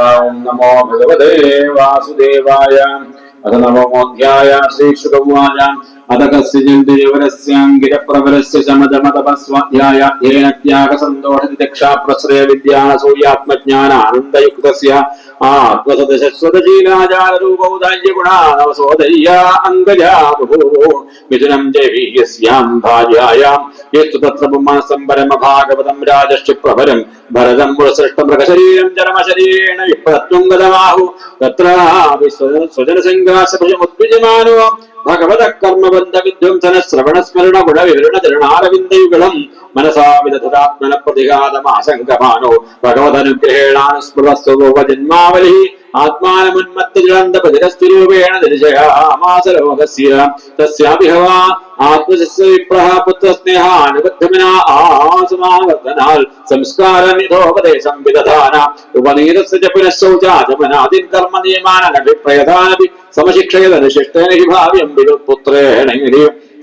ओम नमो भगवते वासुदेवाय। अथ नवमोऽध्याय। श्रीशुकउवाच अथ कस्यचिन्देवरस्याङ्गिरप्रवरस्य शमदमतपस्वाध्यायाध्येन त्यागसन्तोषतिदक्षाप्रश्रयविद्यानसूयात्मज्ञानानन्दयुक्तस्य आत्मसदशस्वतशीलाचाररूपौदार्यगुणानवसोदय्या अङ्गजा बभूवो मिथुनं देवी यस्यां भार्यायां यस्तु तत्र पुंसंपरमभागवतं राजश्च प्रभरं भरतं पुरसृष्टमृगशरीरं चरमशरीरेण विप्रत्वङ्गदमाहु तत्रापि स्वजनसङ्घासभुजमुद्विजमानो भगवतः कर्मबन्ध विध्वंसन श्रवण स्मरण गुण विवरण चरणारविन्दयुगलम् मनसा विदधतात्मन प्रतिघातमाशङ्कमानो भगवदनुग्रहेणानुस्मृतस्वरूपजन्मावलिः आत्मानमुन्मत्तजलन्तपतिरस्तिरूपेण दर्शयामासरोगस्य तस्यापि हवा आत्मशस्य विप्रः पुत्रस्नेहानुबद्धमिना आसमावर्तनाल् संस्कारनिधोपदेशं विदधान उपनीतस्य च पुनः शौचाचमनादिन् कर्म नियमानभिप्रयतानपि समशिक्षयदनुशिष्टेन हि भाव्यं विदुत्पुत्रेण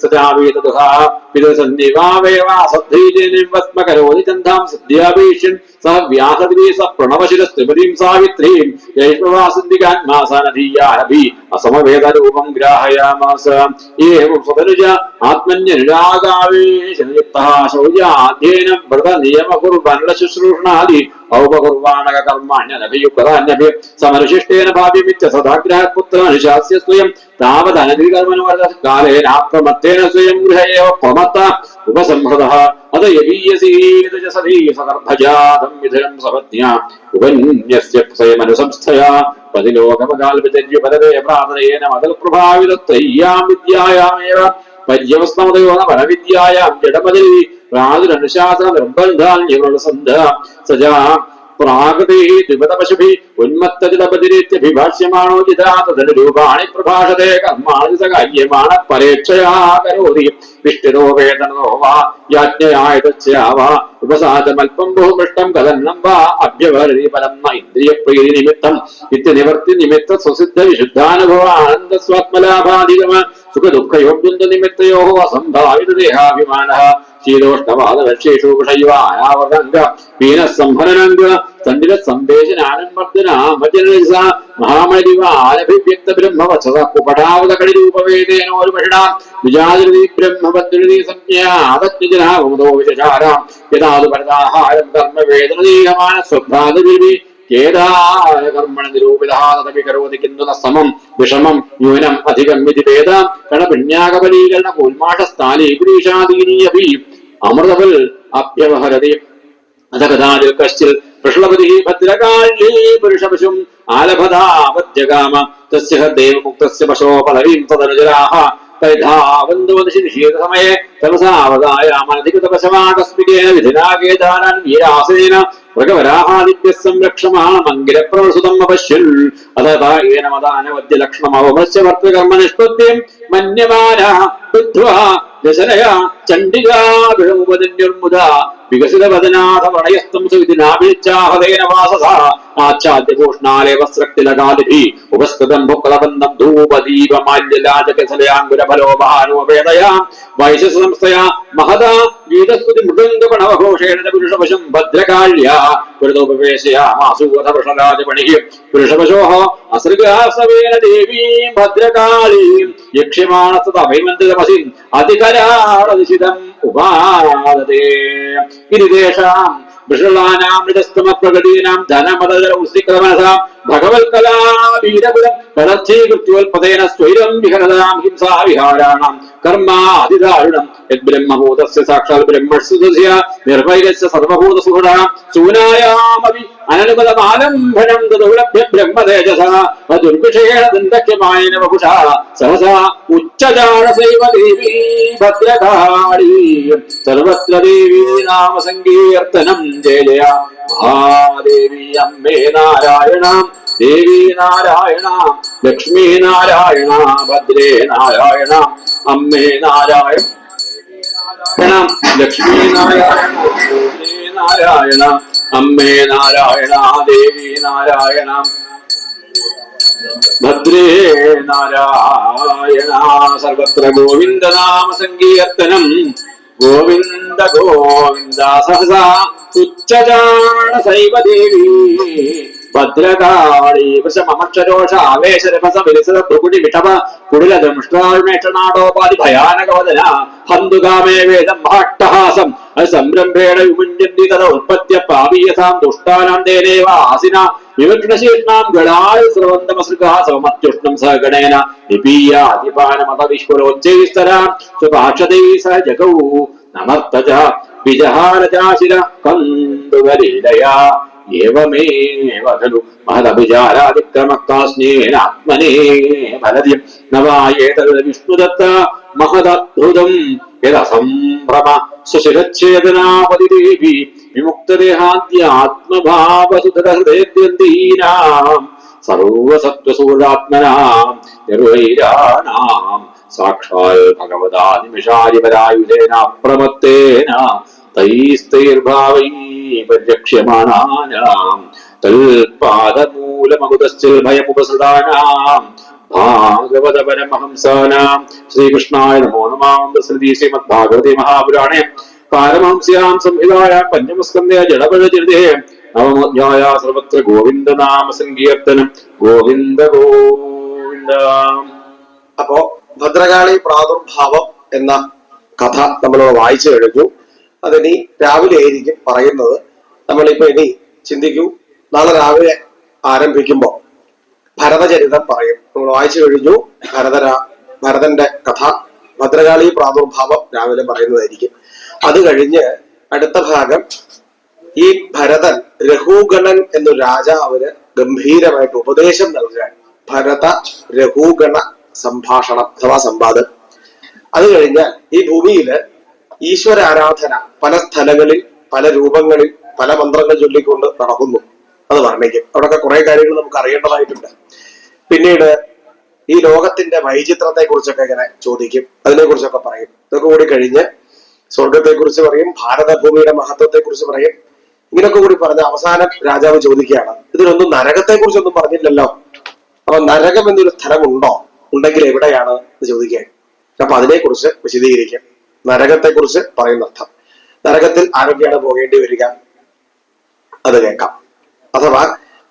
सदावीतदुहा विदसन्निवावेवासद्धीजनिवस्मकरोति चन्दां सिद्ध्याभीष्यन् सह व्यासद्वि स प्रणवशिरस्त्रिपदीं सावित्रीं जैष्णवासन्दिगान्मासानधीयारभि असमवेदरूपं ग्राहयामास एवं स्वतनुज आत्मन्यनुरागावेशयुक्तः शौर्याध्ययन व्रतनियमकुर्वन्नशुश्रूषणादि औपकुर्वाणकर्माण्यनभियुक्तान्यभि समनुशिष्टेन भाव्यमित्य सदाग्रह पुत्रमनुशास्य स्वयं तावदनधिकर्मनुवर्तः कालेनाप्रमत्तेन स्वयं गृह एव प्रमत्ता उपसंहृतः अत यदीयसीदजसधी सकर्भजातं मिथुनं सपत्न्या उपन्यस्य स्वयमनुसंस्थया पदिलोकमकाल्पचर्युपदवे प्रातरेण मदलप्रभावितत्रय्यां विद्यायामेव पर्यवस्नमदयो न वनविद्यायां जडपदवी प्रादुरनुशासननिर्बन्धान्यवृणसन्ध सजा प्राकृतिः द्विपदपशुभिः उन्मत्तजलपतिरित्यभिभाष्यमाणो जिता तदनुरूपाणि प्रभाषते कर्माणि सकार्यमाणः परेक्षया करोति विष्टिरो वेदनो वा याज्ञयायतस्या वा उपसाचमल्पं बहुमृष्टं कदन्नं वा अभ्यवहरति परं न इन्द्रियप्रीतिनिमित्तम् इत्यनिवर्तिनिमित्त स्वसिद्धविशुद्धानुभवानन्दस्वात्मलाभाधिगम सुखदुःखयोद्वन्द्वनिमित्तयोः असम्भावितदेहाभिमानः शीलोष्टवादवर्षेषु विषयवायावदङ्ग वीनः संहननङ्ग सण्डिलः सम्भेशनानन्मर्दनामजनरसा महामणिवानभिव्यक्तब्रह्मवत्सः कुपटावदकडिरूपवेदेनोर्वषणा विजादृति ब्रह्मवद्रुति संज्ञावत्निजनावमदो विशचारा यदादु भरदाहारं कर्मवेदनदीयमानस्वभ्रातभिर्भि केदाय कर्मण निरूपितः तदपि करोति किन्तु न समं विषमं न्यूनम् अधिकम् इति वेद कणपिण्याकबलीकरण कूल्माषस्थाने पुरीषादीनि अपि अमृतफल अभ्यवहरति अथ कदाचित् कश्चित् प्रश्लपतिः भद्रकाळी पुरुषपशुम् आलभदावत्यगाम तस्य देवमुक्तस्य पशो पदवीं तदनुजराः परिधावन्दोदशि निषेधसमये तमसावदायामनधिकृतपशवाकस्मिकेन विधिना केदारान् वीरासेन भगवराहादित्यः संरक्षमाणमङ्गिरप्रवसुतम् अपश्यन् अतः येन मदानवद्यलक्ष्ममवमस्य वर्तकर्म निष्पत्तिं मन्यमानः बुद्ध्वा दशनया चण्डिका विषमुपदिन्युर्मुदा विकसितवदनाथ प्रणयस्तं सुविधिनाभिच्चाहतेन वाससा आच्छाद्यभूषणाले वस्त्रक्तिलकादिभिः उपस्कृतं भुक्लबन्धं धूपदीपमाल्यलाजकसलयाङ्गुरफलोपहारोपेदया वैशसंस्थया महदा गीतस्तुतिमृदङ्गपणवघोषेण पुरुषपशुं भद्रकाल्या पुरतोपवेशयामासूथ वृषराजपणिः पुरुषपशोः असृगासवेन देवीं भद्रकालीं यक्ष्यमाणस्तदभिमन्त्रितमसिन् अतिकराळदिशितम् उपादते इति तेषां वृषलानां निजस्तमप्रगतीनां धनमदरौस्तिक्रमणसा भगवत्कला वीरपुरं पदर्थीकृत्योल्पतेन स्वैरं विहरदां हिंसा विहाराणां कर्मादिदारुणं यद्ब्रह्मभूतस्य साक्षात् ब्रह्मस्सुतस्य निर्वैरस्य सर्वभूतसुहृदा सूनायामपि अननुपदमालम्भनं तदुलभ्य ब्रह्मतेजसा दुर्विषयेण दन्तक्यमानेन वपुषा सहसा उच्चजाडसैव देवी भद्रकाळी सर्वत्र देवी नाम संकीर्तनं जय जय महादेवी अम्बे नारायण देवी नारायण लक्ष्मी नारायण भद्रे नारायण अम्बे नारायण लक्ष्मी नारायण भद्रे नारायण अम्बे नारायण देवी नारायण भद्रे नारायण सर्वत्र गोविंद नाम संकीर्तनं गोविंद गोविंद सहसा उच्चजान सैव देवी ഭദ്രകാളി വൃഷമക്ഷരോഷ ആവേശരഭസ വിലസത പ്രകുടി വിഷഭ കുടിലദംഷ്ട്രാമേഷനാടോപാധി ഭയാനകവദന ഹന്തുകാമേ വേദം ഭാട്ടഹാസം സംരംഭേണ വിമുഞ്ജന്തി തത ഉൽപ്പത്യ പാപീയസാം ദുഷ്ടാനാം ദേനേവ ആസിന വിവക്ഷണശീഷ്ണാം ഗളായ സ്രവന്തമസൃഗാ സമത്യുഷ്ണം സഹഗണേന നിപീയാതിപാനമത വിശ്വരോച്ചൈസ്തരാം സ്വപാക്ഷതൈ സഹ ജഗൗ നമർത്തജ വിജഹാരജാശിര കന്തുകലീലയാ ഏവമേവ ഖലു മഹദഭിചാരാതിക്രമക്കാസ്നേനാത്മനേ ഫലദ്യം നവായേതരുത വിഷ്ണുദത്ത മഹദദ്ഭുതം യദസംഭ്രമ സുശിരച്ഛേദനാപതിദേവി വിമുക്തദേഹാദ്യാത്മഭാവസുതഹൃദയഗ്രന്ഥീനാം സർവസത്വസൂരാത്മനാം നിർവൈരാനാം സാക്ഷാൽ ഭഗവതാ നിമിഷാരിപരായുധേന അപ്രമത്തേന തൈസ്തൈർഭാവൈ പരിരക്ഷ്യമാണാനാം തൽപാദമൂലമകുതശ്ചിൽ ഭയമുപസൃതാനാം ഭാഗവത പരമഹംസാനാം ശ്രീകൃഷ്ണായ നമോ നമാം ശ്രീ ശ്രീമദ് ഭാഗവതേ മഹാപുരാണേ പാരമഹംസ്യാം സംഹിതായാം പഞ്ചമസ്കന്ധേ ജഡപഴചരിതേ നവമോധ്യായ സർവത്ര ഗോവിന്ദ നാമ സങ്കീർത്തനം ഗോവിന്ദ ഗോവിന്ദ. അപ്പോ ഭദ്രകാളി പ്രാദുർഭാവം എന്ന കഥ നമ്മൾ വായിച്ചു കഴിഞ്ഞു. അതിനി രാവിലെ ആയിരിക്കും പറയുന്നത്. നമ്മളിപ്പോ ഇനി ചിന്തിക്കൂ, നാളെ രാവിലെ ആരംഭിക്കുമ്പോ ഭരതചരിതം പറയും. നമ്മൾ വായിച്ചു കഴിഞ്ഞു ഭരതന്റെ കഥ, ഭദ്രകാളി പ്രാദുർഭാവം രാവിലെ പറയുന്നതായിരിക്കും. അത് കഴിഞ്ഞ് അടുത്ത ഭാഗം ഈ ഭരതൻ രഘുഗണൻ എന്നൊരു രാജാവിന് ഗംഭീരമായിട്ട് ഉപദേശം നൽകാൻ ഭരത രഘുഗണ സംഭാഷണം അഥവാ സംവാദം. അത് കഴിഞ്ഞാൽ ഈ ഭൂമിയില് ഈശ്വര ആരാധന പല സ്ഥലങ്ങളിൽ പല രൂപങ്ങളിൽ പല മന്ത്രങ്ങൾ ചൊല്ലിക്കൊണ്ട് നടക്കുന്നു. അത് വർണ്ണിക്കും. അവിടെയൊക്കെ കുറെ കാര്യങ്ങൾ നമുക്ക് അറിയേണ്ടതായിട്ടുണ്ട്. പിന്നീട് ഈ ലോകത്തിന്റെ വൈചിത്രത്തെ കുറിച്ചൊക്കെ ഇങ്ങനെ ചോദിക്കും, അതിനെ കുറിച്ചൊക്കെ പറയും. ഇതൊക്കെ കൂടി കഴിഞ്ഞ് സ്വർഗത്തെ കുറിച്ച് പറയും, ഭാരതഭൂമിയുടെ മഹത്വത്തെ കുറിച്ച് പറയും. ഇങ്ങനൊക്കെ കൂടി പറഞ്ഞ അവസാനം രാജാവ് ചോദിക്കുകയാണ്, ഇതിലൊന്നും നരകത്തെ കുറിച്ചൊന്നും പറഞ്ഞില്ലല്ലോ, അപ്പൊ നരകം എന്നൊരു സ്ഥലമുണ്ടോ, ഉണ്ടെങ്കിൽ എവിടെയാണ് എന്ന് ചോദിക്കാൻ. അപ്പൊ അതിനെക്കുറിച്ച് വിശദീകരിക്കും. നരകത്തെ കുറിച്ച് പറയുന്ന അർത്ഥം, നരകത്തിൽ ആരൊക്കെയാണ് പോകേണ്ടി വരിക, അത് കേൾക്കാം. അഥവാ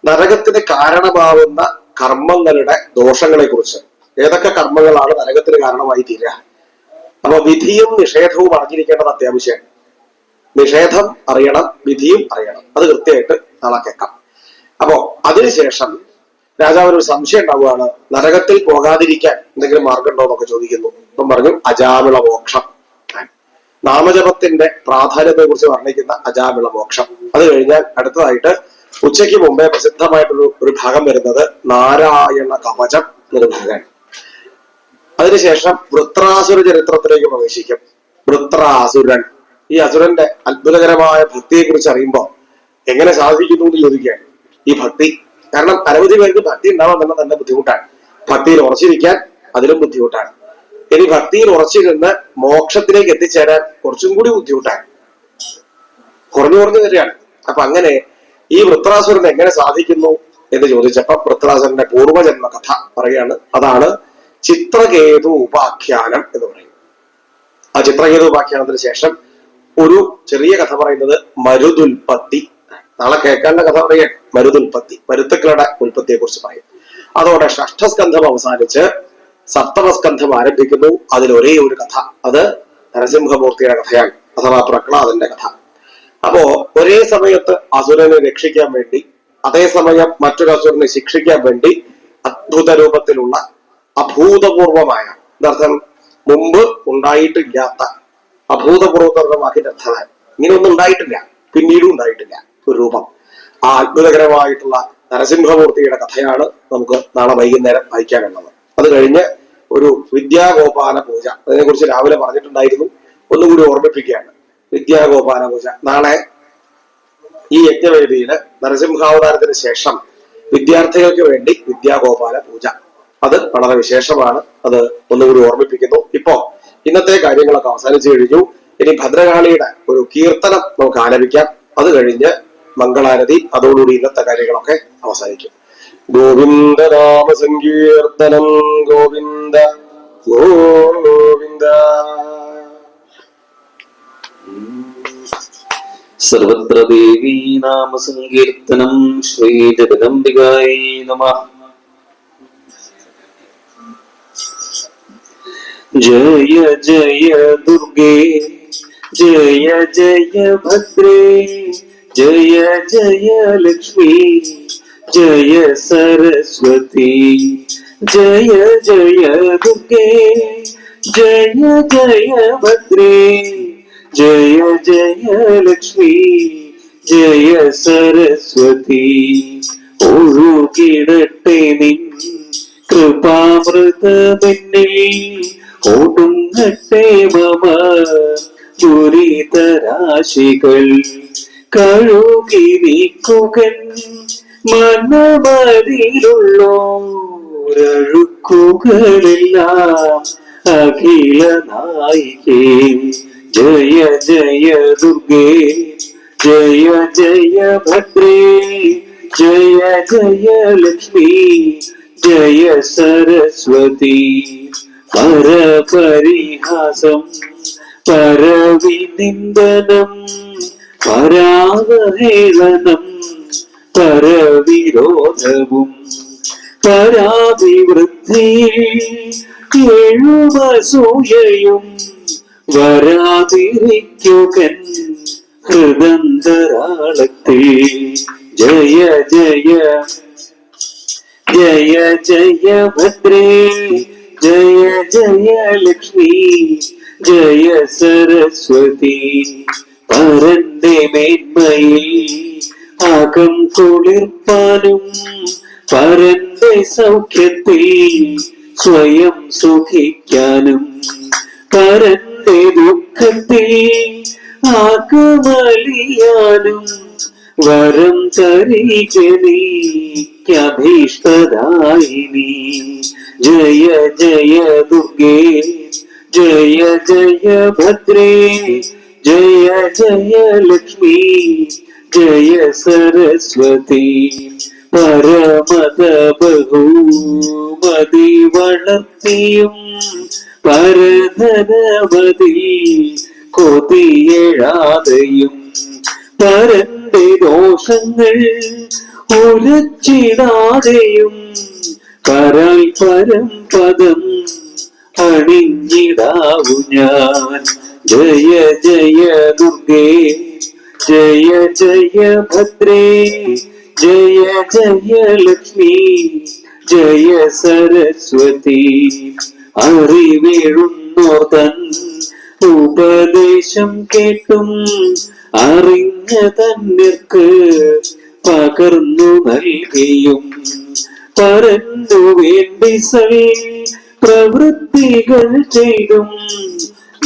നരകത്തിന് കാരണമാവുന്ന കർമ്മങ്ങളുടെ ദോഷങ്ങളെ കുറിച്ച്, ഏതൊക്കെ കർമ്മങ്ങളാണ് നരകത്തിന് കാരണമായി തീരുക. അപ്പൊ വിധിയും നിഷേധവും അറിഞ്ഞിരിക്കേണ്ടത് അത്യാവശ്യമാണ്. നിഷേധം അറിയണം, വിധിയും അറിയണം. അത് കൃത്യമായിട്ട് നാളെ കേൾക്കാം. അപ്പോ അതിനുശേഷം രാജാവിന് ഒരു സംശയം ഉണ്ടാവുകയാണ്, നരകത്തിൽ പോകാതിരിക്കാൻ എന്തെങ്കിലും മാർഗം ഉണ്ടോ എന്നൊക്കെ ചോദിക്കുന്നു. അപ്പം പറഞ്ഞു അജാമിള മോക്ഷം, നാമജപത്തിന്റെ പ്രാധാന്യത്തെ കുറിച്ച് വർണ്ണിക്കുന്ന അജാമിള മോക്ഷം. അത് കഴിഞ്ഞാൽ അടുത്തതായിട്ട് ഉച്ചയ്ക്ക് മുമ്പേ പ്രസിദ്ധമായിട്ടൊരു ഭാഗം വരുന്നത് നാരായണ കവചം എന്നൊരു ഭാഗമാണ്. അതിനുശേഷം വൃത്രാസുര ചരിത്രത്തിലേക്ക് പ്രവേശിക്കും. വൃത്രാസുരൻ, ഈ അസുരന്റെ അത്ഭുതകരമായ ഭക്തിയെ കുറിച്ച് അറിയുമ്പോൾ എങ്ങനെ സാധിക്കുന്നു എന്ന് ചോദിക്കുകയാണ്. ഈ ഭക്തി, കാരണം അനവധി പേർക്ക് ഭക്തി ഉണ്ടാവാൻ തന്നെ നല്ല ബുദ്ധിമുട്ടാണ്. ഭക്തിയിൽ ഉറച്ചിരിക്കാൻ അതിലും ബുദ്ധിമുട്ടാണ്. ഇനി ഭക്തിയിൽ ഉറച്ചിരുന്ന് മോക്ഷത്തിലേക്ക് എത്തിച്ചേരാൻ കുറച്ചും കൂടി ബുദ്ധിമുട്ടാണ്, കുറഞ്ഞു വരികയാണ്. അപ്പൊ അങ്ങനെ ഈ വൃത്രാസുരൻ എങ്ങനെ സാധിക്കുന്നു എന്ന് ചോദിച്ചപ്പോ വൃത്രാസുരന്റെ പൂർവജന്മ കഥ പറയുകയാണ്. അതാണ് ചിത്രകേതു ഉപാഖ്യാനം എന്ന് പറയും. ആ ചിത്രകേതു ഉപാഖ്യാനത്തിന് ശേഷം ഒരു ചെറിയ കഥ പറയുന്നത് മരുതുൽപത്തി. നാളെ കേൾക്കാനുള്ള കഥ പറയാൻ മരുതുൽപത്തി, മരുത്തുക്കളുടെ ഉൽപ്പത്തിയെ കുറിച്ച് പറയും. അതോടെ ഷഷ്ഠസ്കന്ധം അവസാനിച്ച് സപ്തമസ്കന്ധം ആരംഭിക്കുന്നു. അതിൽ ഒരേ ഒരു കഥ, അത് നരസിംഹമൂർത്തിയുടെ കഥയാണ്, അഥവാ പ്രഹ്ലാദന്റെ കഥ. അപ്പോ ഒരേ സമയത്ത് അസുരനെ രക്ഷിക്കാൻ വേണ്ടി, അതേസമയം മറ്റൊരു അസുരനെ ശിക്ഷിക്കാൻ വേണ്ടി അദ്ഭുത രൂപത്തിലുള്ള അഭൂതപൂർവമായ, എന്നർത്ഥം മുമ്പ് ഉണ്ടായിട്ടില്ലാത്ത, അഭൂതപൂർവ്വ വാക്കിന്റെ അർത്ഥമാണ് ഇങ്ങനെയൊന്നും ഉണ്ടായിട്ടില്ല, പിന്നീടും ഉണ്ടായിട്ടില്ല ഒരു രൂപം. ആ അത്ഭുതകരമായിട്ടുള്ള നരസിംഹമൂർത്തിയുടെ കഥയാണ് നമുക്ക് നാളെ വൈകുന്നേരം വായിക്കാനുള്ളത്. അത് കഴിഞ്ഞ് ഒരു വിദ്യാഗോപാല പൂജ, അതിനെക്കുറിച്ച് രാവിലെ പറഞ്ഞിട്ടുണ്ടായിരുന്നു, ഒന്നുകൂടി ഓർമ്മിപ്പിക്കുകയാണ്. വിദ്യാഗോപാല പൂജ നാളെ ഈ യജ്ഞവേദിയില് നരസിംഹാവതാരത്തിന് ശേഷം വിദ്യാർത്ഥികൾക്ക് വേണ്ടി വിദ്യാഗോപാല പൂജ, അത് വളരെ വിശേഷമാണ്. അത് ഒന്നുകൂടി ഓർമ്മിപ്പിക്കുന്നു. ഇപ്പോ ഇന്നത്തെ കാര്യങ്ങളൊക്കെ അവസാനിച്ചു കഴിഞ്ഞു. ഇനി ഭദ്രകാളിയുടെ ഒരു കീർത്തനം നമുക്ക് ആലപിക്കാം. അത് കഴിഞ്ഞ് മംഗളാരതി, അതോടുകൂടി ഇന്നത്തെ കാര്യങ്ങളൊക്കെ അവസാനിക്കും. ഗോവിന്ദ നാമ സങ്കീർത്തനം ഗോവിന്ദ ഗോവിന്ദ. സർവത്ര ദേവീ നാമ സങ്കീർത്തനം. ശ്രീ ജഗദംബികായൈ നമഃ. ജയ ജയ ദുർഗേ ജയ ജയ ഭദ്രേ ജയ ജയ ലക്ഷ്മി ജയ സരസ്വതി. ജയ ജയ ദുർഗേ ജയ ജയ ഭദ്രേ ജയ ജയ ലക്ഷ്മി ജയ സരസ്വതി. ഒഴുകിടട്ടെ നിൻ കൃപാമൃതമെന്നിൽ ഒടുങ്ങട്ടെ മമ ദുരിതരാശികൾ. കഴുകി നീക്കുകൻ മനമതിലുള്ളോരഴുക്കുകളെല്ലാം അഖില നായികേ. ജയ ജയ ദുർഗേ ജയ ജയ ഭദ്രേ ജയ ജയ ലക്ഷ്മി ജയ സരസ്വതി. പരപരിഹാസം പരവിനിന്ദനം പരാവഹേളനം പരവിരോധവും പരാഭിവൃദ്ധിയിൽ എഴുമസൂയയും വരാതിരിക്കുകൻ ഹൃദന്തരാളത്തിൽ. ജയ ജയ ജയ ജയ ഭദ്രേ ജയ ജയ ലക്ഷ്മി ജയ സരസ്വതി. പരന്റെ മേന്മയിൽ അകം കുളിർപ്പാനും പരന്റെ സൗഖ്യത്തിൽ സ്വയം സുഖിക്കാനും പരന്റെ ദുഃഖത്തിൽ ആകുമലിയാനും വരം തരികനീഭീഷ്ടദായിനി. ജയ ജയ ദുർഗേ ജയ ജയ ഭദ്രേ ജയ ജയ ലക്ഷ്മി ജയ സരസ്വതി. പരമത ബഹുമതി വളർത്തിയും പരധനവതി കൊതിയെഴാതെയും പരന്റെ ദോഷങ്ങൾ ഉലച്ചിടാതെയും പരാൽ പരം പദം അണിഞ്ഞിടാവു ഞാൻ. ജയ ജയ ദുർഗേ ജയ ജയ ഭദ്രേ ജയ ജയ ലക്ഷ്മി ജയ സരസ്വതി. അറിവേഴുന്നോർ തൻ ഉപദേശം കേട്ടും അറിഞ്ഞ തന്നിർക്ക് പകർന്നു നൽകിയും പരന്നു വേണ്ടി പ്രവൃത്തികൾ ചെയ്തും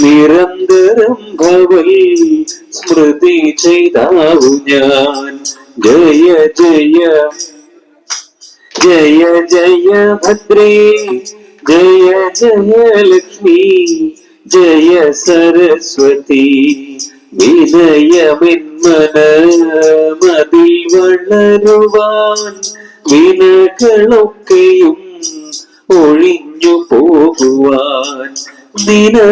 നിരന്തരം ഭവൽ സ്മൃതി ചെയ്താവു ഞാൻ. ജയ ജയ ജയ ജയ ഭദ്രേ ജയ ജയ ലക്ഷ്മി ജയ സരസ്വതി. വിനയമെന്മനമതിൽ വളരുവാൻ വിനകളൊക്കെയും ഒഴിഞ്ഞു പോകുവാൻ ദിനവുകളെല്ലാം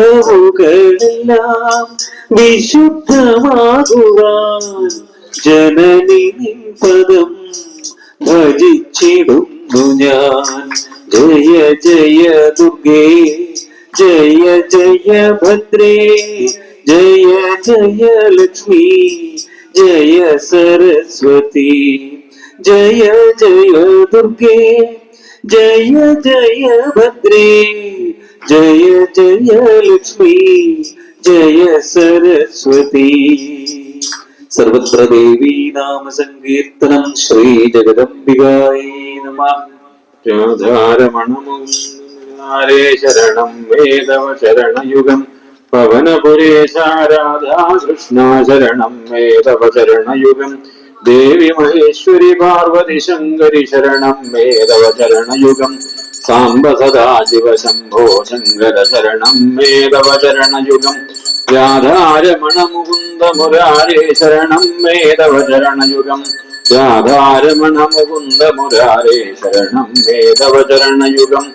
വിശുദ്ധമാകുവാൻ ജനനി നിൻ പദം ഭജിച്ചിടുന്നു ഞാൻ. ജയ ജയ ദുർഗേ ജയ ജയ ഭദ്രേ ജയ ജയ ലക്ഷ്മി ജയ സരസ്വതി. ജയ ജയ ദുർഗേ ജയ ജയ ഭദ്രേ ജയ ജയ ലക്ഷ്മി ജയ സരസ്വതി. സർവത്ര ദേവീ നാമ സങ്കീർത്തനം. ശ്രീ ജഗദംബികായൈ നമഃ. രാധാരമണമുരേ ശരണം വേദവ ശരണയുഗം പവനപുരേശ രാധാകൃഷ്ണ ശരണം വേദവ ശരണയുഗം. ദേവി മഹേശ്വരി പാർവതി ശങ്കരി ശരണം വേദവ ശരണയുഗം. സാംബ സദാശിവ ശംഭോ ശങ്കര ശരണം വേദവ ശരണയുഗം. രാധാരമണ മുകുന്ദ മുരാരേ ശരണം വേദവ ശരണയുഗം. രാധാരമണ മുകുന്ദ മുരാരേ ശരണം വേദവ ശരണയുഗം.